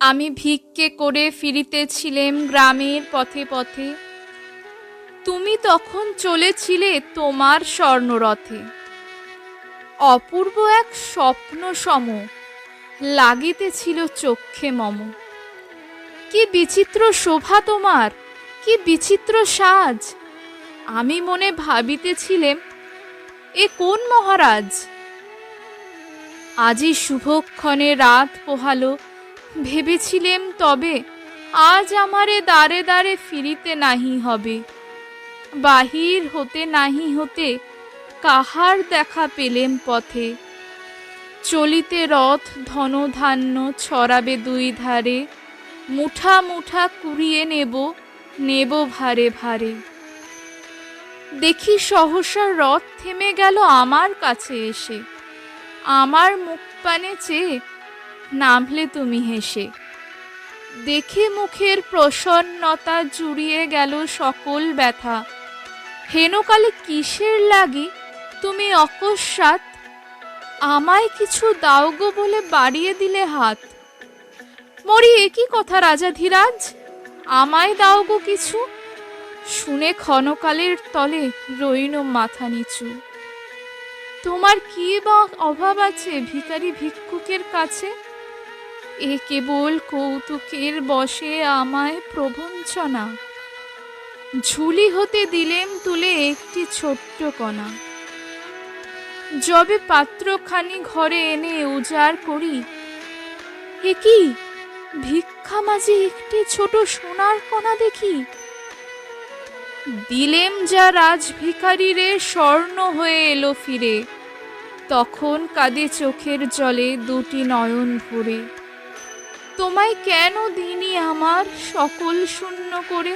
আমি ভিক্ষে করে ফিরিতেছিলেম গ্রামের পথে পথে, তুমি তখন চলেছিলে তোমার স্বর্ণরথে। অপূর্ব এক স্বপ্ন সম লাগিতেছিল চক্ষে মম। কি বিচিত্র শোভা তোমার, কি বিচিত্র সাজ! আমি মনে ভাবিতেছিলেম, এ কোন মহারাজ? আজি শুভক্ষণে রাত পোহালো, ভেবেছিলেম তবে আজ আমারে দ্বারে দ্বারে ফিরিতে নাহি হবে। বাহির হতে নাহি হতে কাহার দেখা পেলেম পথে। চলিতে রথ ধনধান্য ছড়াবে দুই ধারে, মুঠা মুঠা কুড়িয়ে নেব, নেব ভারে ভারে। দেখি সহসা রথ থেমে গেল আমার কাছে এসে, আমার মুখ পানে চেয়ে নামলে তুমি হেসে। দেখে মুখের প্রসন্নতা জুড়িয়ে গেল সকল ব্যথা। হেনকালে কিসের লাগি তুমি অকস্মাৎ আমায় কিছু দাও গো বলে বাড়িয়ে দিলে হাত। মরি একই কথা রাজাধিরাজ, আমায় দাও গো কিছু। শুনে ক্ষণকালের তলে রইল মাথা নিচু। তোমার কি বা অভাব আছে ভিখারি ভিক্ষুকের কাছে? এ কেবল কৌতুকের বশে আমায় প্রবঞ্চনা। ঝুলি হতে দিলেম তুলে একটি ছোট্ট কণা। যবে পাত্রখানি ঘরে এনে উজাড় করি, এ কি ভিক্ষা মাঝে একটি ছোট সোনার কণা দেখি। দিলেম যা রাজভিখারিরে স্বর্ণ হয়ে এলো ফিরে, তখন কাঁদে চোখের জলে দুটি নয়ন ভরে। তোমায় কেন দিনি আমার সকল শূন্য করে?